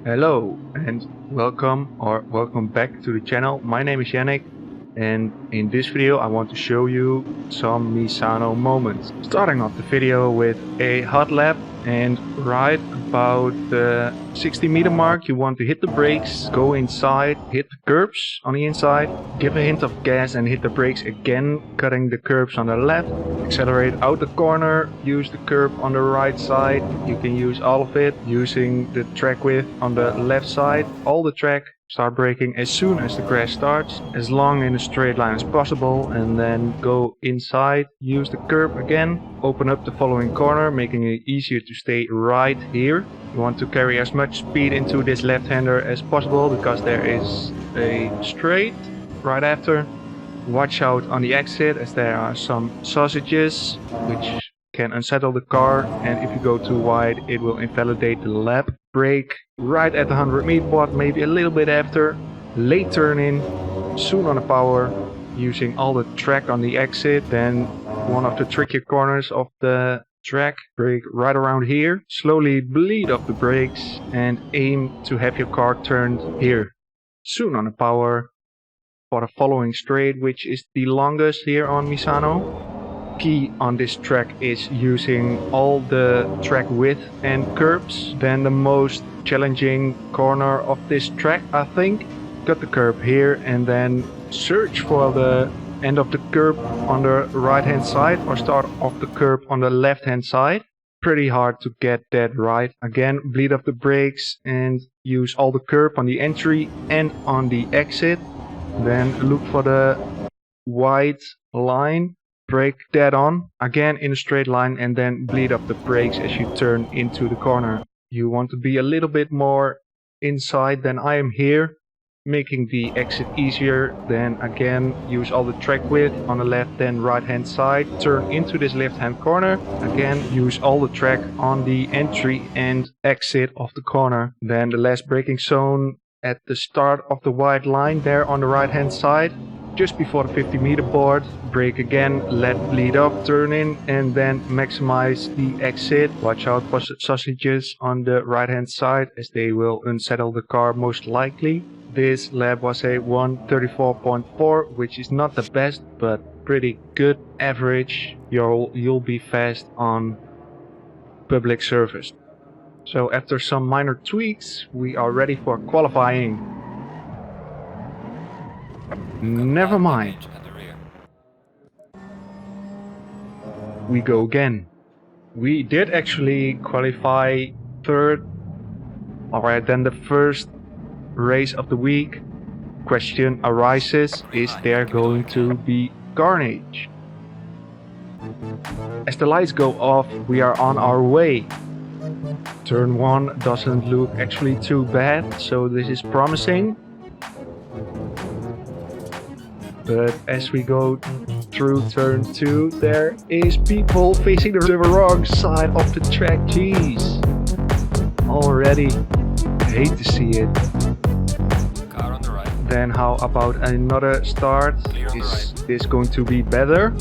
Hello and welcome back to the channel. My name is Yannick, and in this video I want to show you some Misano moments. Starting off the video with a hot lap, and right about the 60-meter mark you want to hit the brakes, go inside, hit the curbs on the inside, give a hint of gas and hit the brakes again, cutting the curbs on the left, accelerate out the corner, use the curb on the right side. You can use all of it using the track width on the left side, all the track. Start braking as soon as the crash starts, as long in a straight line as possible, and then go inside, use the curb again, open up the following corner, making it easier to stay right here. You want to carry as much speed into this left-hander as possible because there is a straight right after. Watch out on the exit as there are some sausages which can unsettle the car, and if you go too wide it will invalidate the lap. Brake right at the 100-meter spot, maybe a little bit after. Late turn in, soon on the power, using all the track on the exit. Then one of the trickier corners of the track, brake right around here. Slowly bleed off the brakes and aim to have your car turned here. Soon on the power for the following straight, which is the longest here on Misano. Key on this track is using all the track width and curbs. Then the most challenging corner of this track, I think. Cut the curb here and then search for the end of the curb on the right hand side, or start off the curb on the left hand side. Pretty hard to get that right. Again, bleed off the brakes and use all the curb on the entry and on the exit. Then look for the white line. Brake dead on, again in a straight line, and then bleed up the brakes as you turn into the corner. You want to be a little bit more inside than I am here, making the exit easier. Then again use all the track width on the left and right hand side, turn into this left hand corner, again use all the track on the entry and exit of the corner. Then the last braking zone at the start of the white line there on the right hand side. Just before the 50-meter board, brake again, let bleed up, turn in, and then maximize the exit. Watch out for sausages on the right hand side as they will unsettle the car most likely. This lap was a 1:34.4, which is not the best, but pretty good average. You'll be fast on public service. So after some minor tweaks, we are ready for qualifying. Never mind. We go again. We did actually qualify third. Alright, then the first race of the week. Question arises, is there going to be carnage? As the lights go off, we are on our way. Turn 1 doesn't look actually too bad, so this is promising. But as we go through turn 2, there is people facing the wrong side of the track. Jeez. Already hate to see it. Car on the right. Then how about another start? Is this going to be better?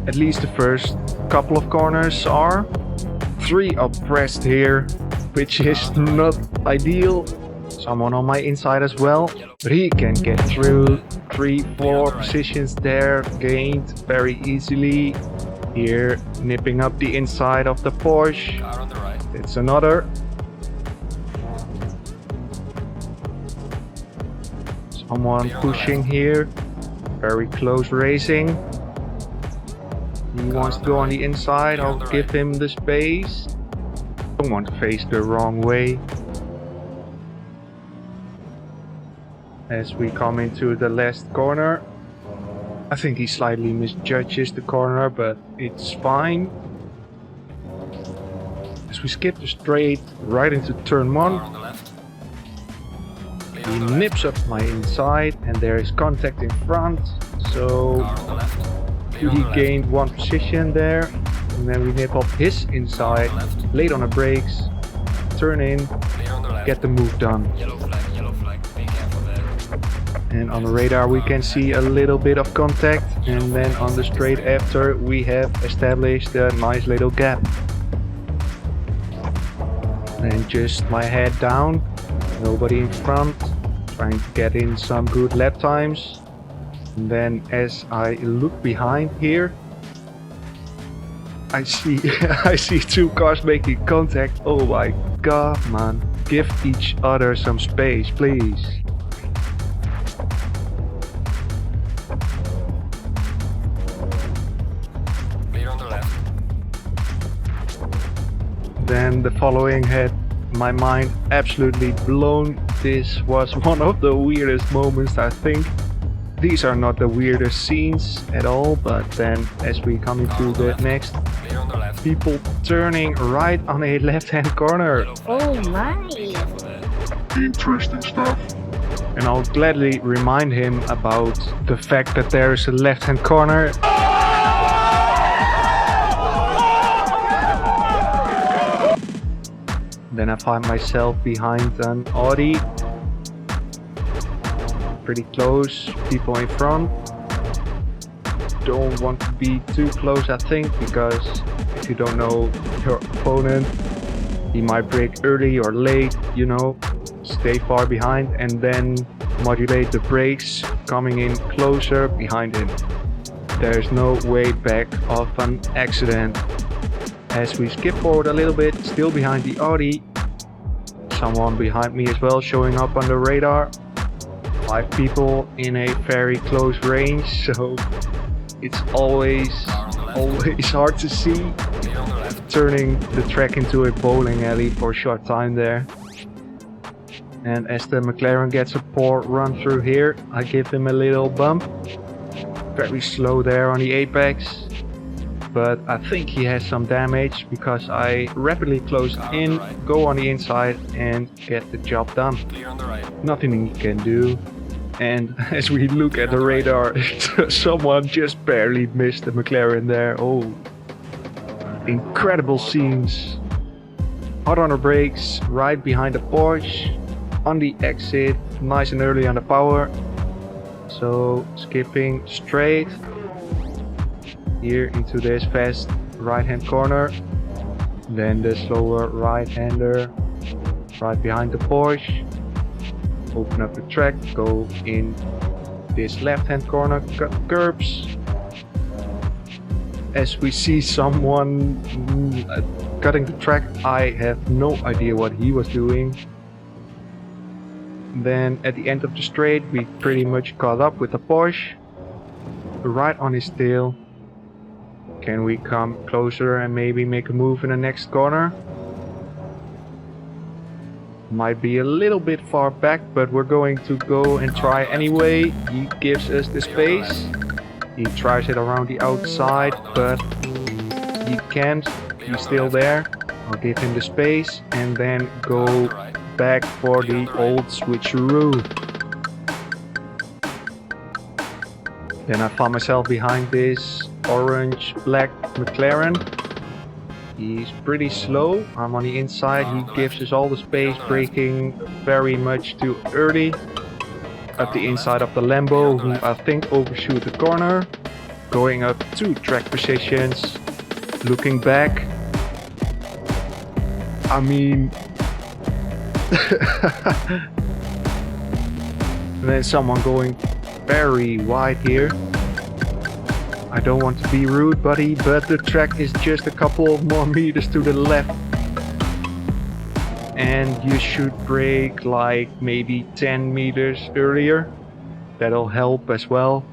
At least the first couple of corners are. 3 are pressed here, which is not ideal. Someone on my inside as well, but he can get through. 3-4 positions there, gained very easily. Here, nipping up the inside of the Porsche. Car on the right. It's another. Someone pushing here. Very close racing. He wants to go on the inside, I'll give him the space. Don't want to face the wrong way. As we come into the last corner, I think he slightly misjudges the corner, but it's fine. As we skip the straight right into turn 1, Car on the left. he nips up my inside and there is contact in front, so Car on the left. he gained 1 position there, and then we nip up his inside, late on the brakes, turn in, get the move done. Yellow flag, be careful there. And on the radar we can see a little bit of contact, and then on the straight after we have established a nice little gap. And just my head down, Nobody in front. Trying to get in some good lap times. And then as I look behind here, I see I see two cars making contact. Oh my god, man. Give each other some space, please. Clear on the left. Then the following had my mind absolutely blown. This was one of the weirdest moments, I think. These are not the weirdest scenes at all, but then as we come into the next, Clear on the left. people turning right on a left-hand corner. Yellow flag, Oh yellow flag. my. Be careful there. Interesting stuff. And I'll gladly remind him about the fact that there is a left-hand corner. Then I find myself behind an Audi. Pretty close, people in front. Don't want to be too close, I think, because if you don't know your opponent, he might brake early or late, you know. Stay far behind and then modulate the brakes coming in closer behind him. There's no way back of an accident. As we skip forward a little bit, still behind the Audi. Someone behind me as well showing up on the radar. 5 people in a very close range, so it's always hard to see. Clear on the left. Turning the track into a bowling alley for a short time there. And as the McLaren gets a poor run through here, I give him a little bump. Very slow there on the apex. But I think he has some damage because I rapidly close in, go on the inside and get the job done. Clear on the right. Nothing he can do. And as we look at the radar, someone just barely missed the McLaren there. Oh, incredible scenes. Hot on the brakes, right behind the Porsche. On the exit, nice and early on the power. So skipping straight here into this fast right hand corner. Then the slower right hander right behind the Porsche. Open up the track, go in this left hand corner, cut curbs. As we see someone cutting the track, I have no idea what he was doing. Then at the end of the straight, we pretty much caught up with the Porsche. Right on his tail. Can we come closer and maybe make a move in the next corner? Might be a little bit far back, but we're going to go and try anyway. He gives us the space. He tries it around the outside, but he can't. He's still there. I'll give him the space and then go back for the old switcheroo. Then I found myself behind this orange black McLaren. He's pretty slow. I'm on the inside. He gives us all the space, braking very much too early. At the inside of the Lambo, who I think overshoot the corner. Going up 2 track positions. Looking back. I mean... and then someone going very wide here. I don't want to be rude, buddy, but the track is just a couple of more meters to the left. And you should brake like maybe 10 meters earlier. That'll help as well.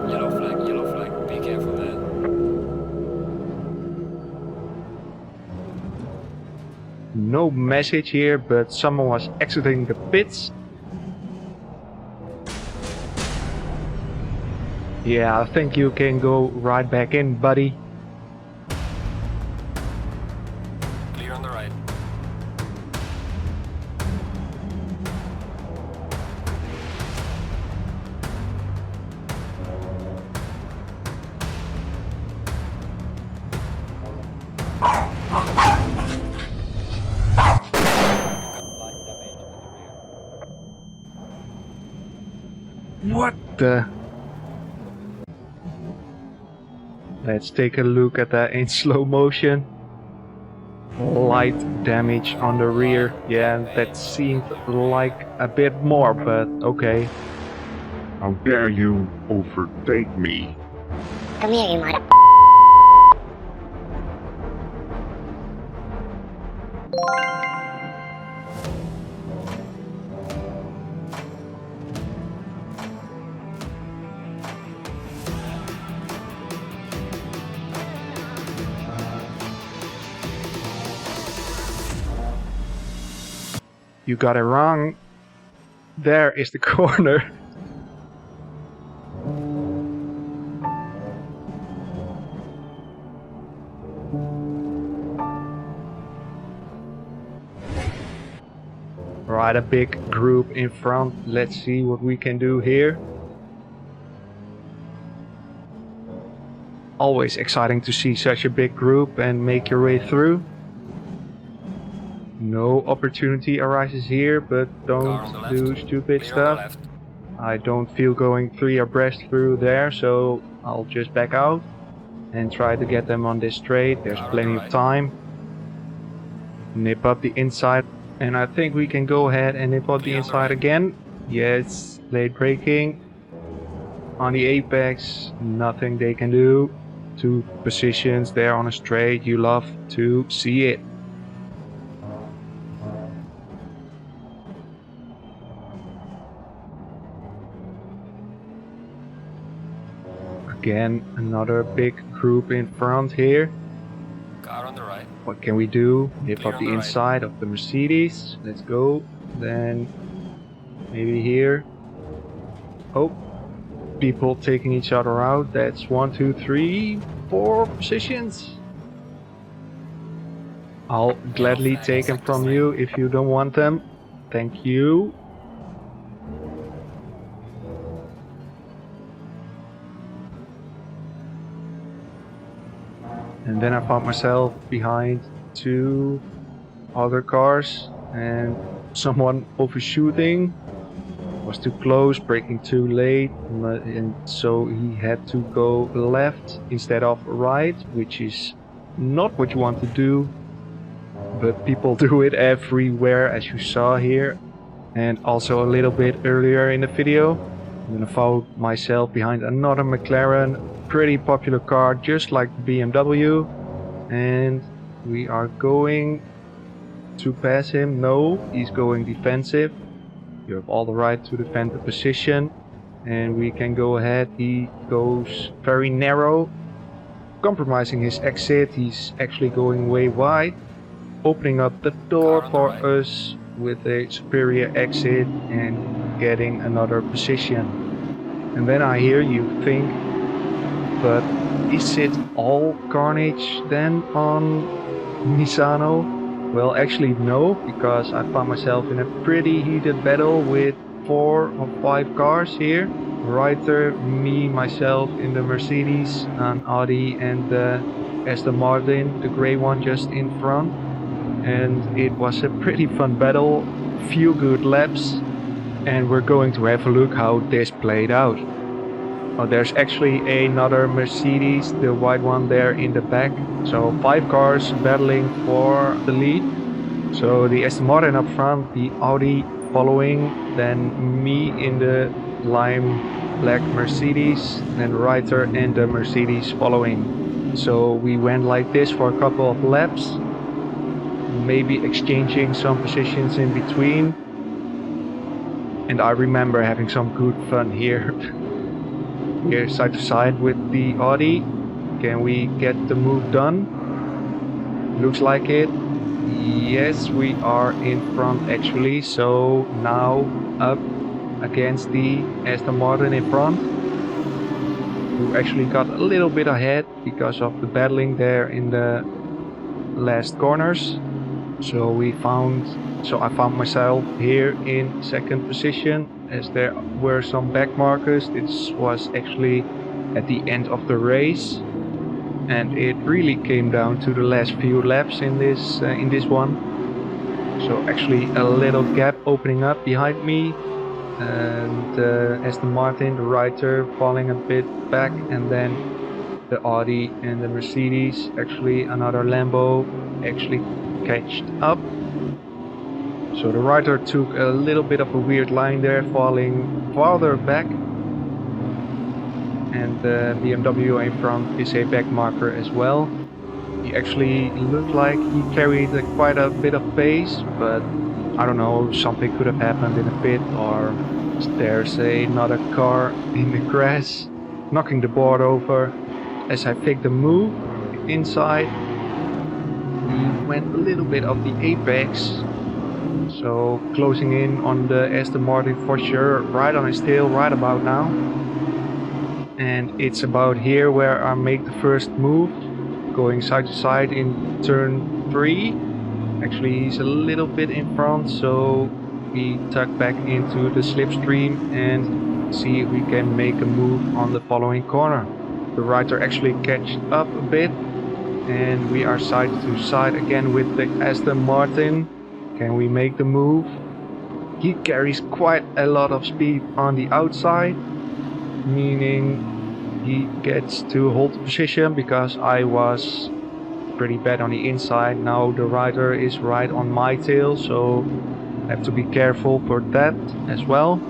Yellow flag, be careful there. No message here, but someone was exiting the pits. Yeah, I think you can go right back in, buddy. Clear on the right. What the? Let's take a look at that in slow motion. Light damage on the rear. Yeah, that seemed like a bit more, but okay. How dare you overtake me? Come here, you mother. You got it wrong. There is the corner. Right, a big group in front. Let's see what we can do here. Always exciting to see such a big group and make your way through. No opportunity arises here, but don't do stupid stuff. I don't feel going 3 abreast through there, so I'll just back out and try to get them on this straight. There's plenty of time. Nip up the inside, and I think we can go ahead and nip up the inside again. Yes, late braking. On the apex, nothing they can do. 2 positions there on a straight, you love to see it. Again, another big group in front here. Car on the right. What can we do? Nip up the inside of the Mercedes. Let's go. Then maybe here. Oh, people taking each other out. That's 1, 2, 3, 4 positions. I'll gladly take them from you if you don't want them. Thank you. And then I found myself behind 2 other cars and someone overshooting. Was too close, braking too late, and so he had to go left instead of right, which is not what you want to do, but people do it everywhere, as you saw here, and also a little bit earlier in the video. I'm gonna follow myself behind another McLaren, pretty popular car, just like the BMW, and we are going to pass him. No, he's going defensive. You have all the right to defend the position, and we can go ahead. He goes very narrow, compromising his exit. He's actually going way wide, opening up the door for us with a superior exit and getting another position. And then I hear you think, but is it all carnage then on Misano? Well, actually no, because I found myself in a pretty heated battle with 4 or 5 cars here. Reiter, me, myself in the Mercedes, an Audi and the Aston Martin, the grey one just in front. And it was a pretty fun battle, few good laps, and we're going to have a look how this played out. Oh, there's actually another Mercedes, the white one there in the back. So 5 cars battling for the lead. So the Aston Martin up front, the Audi following, then me in the lime black Mercedes, then Reiter and the Mercedes following. So we went like this for a couple of laps, maybe exchanging some positions in between. And I remember having some good fun here. Here side to side with the Audi. Can we get the move done? Looks like it. Yes, we are in front actually. So now up against the Aston Martin in front, who actually got a little bit ahead because of the battling there in the last corners. So I found myself here in second position, as there were some back markers. This was actually at the end of the race, and it really came down to the last few laps in this one. So actually a little gap opening up behind me, and Aston Martin, the Reiter, falling a bit back, and then the Audi and the Mercedes. Actually another Lambo actually catched up. So the rider took a little bit of a weird line there, falling farther back. And the BMW in front is a back marker as well. He actually looked like he carried quite a bit of pace, but I don't know, something could have happened in a pit, or there's another car in the grass knocking the board over. As I take the move inside, he went a little bit of the apex, so closing in on the Aston Martin for sure, right on his tail right about now. And it's about here where I make the first move, going side to side in turn 3. Actually he's a little bit in front, so we tuck back into the slipstream and see if we can make a move on the following corner. The rider actually catched up a bit and we are side to side again with the Aston Martin. Can we make the move? He carries quite a lot of speed on the outside, meaning he gets to hold the position because I was pretty bad on the inside. Now the rider is right on my tail, so I have to be careful for that as well.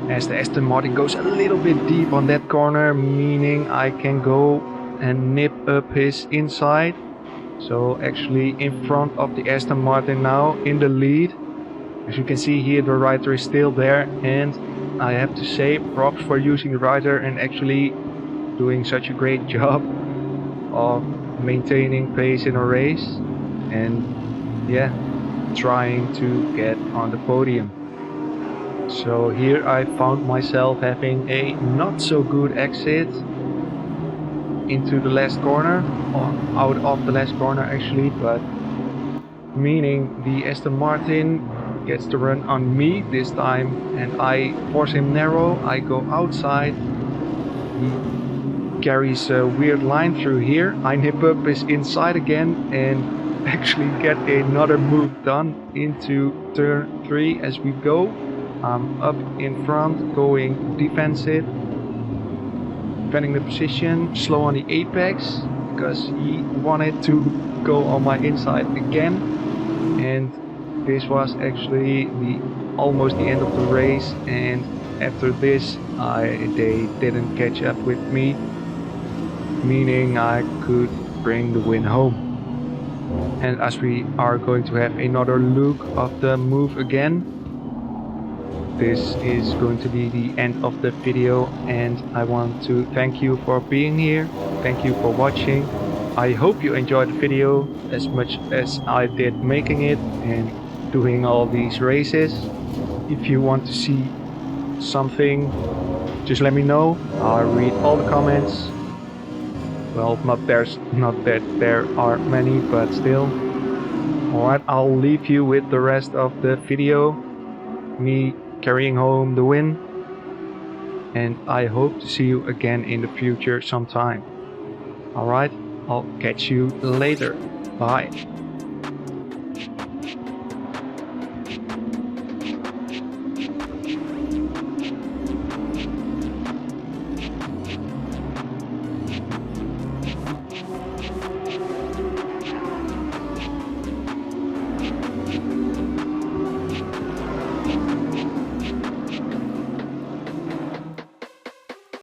As the Aston Martin goes a little bit deep on that corner, meaning I can go and nip up his inside. So actually in front of the Aston Martin now, in the lead. As you can see here, the rider is still there, and I have to say props for using the rider and actually doing such a great job of maintaining pace in a race and yeah, trying to get on the podium. So here I found myself having a not so good exit into the last corner, or out of the last corner actually, but meaning the Aston Martin gets the run on me this time and I force him narrow. I go outside, he carries a weird line through here. I nip up his inside again and actually get another move done into turn 3 as we go. I'm up in front, going defensive, defending the position, slow on the apex because he wanted to go on my inside again. And this was actually almost the end of the race, and after this they didn't catch up with me, meaning I could bring the win home. And as we are going to have another look of the move again, this is going to be the end of the video, and I want to thank you for being here. Thank you for watching. I hope you enjoyed the video as much as I did making it and doing all these races. If you want to see something, just let me know. I'll read all the comments. Well, not that there are many, but still. Alright, I'll leave you with the rest of the video. Me carrying home the win. And I hope to see you again in the future sometime. Alright, I'll catch you later. Bye.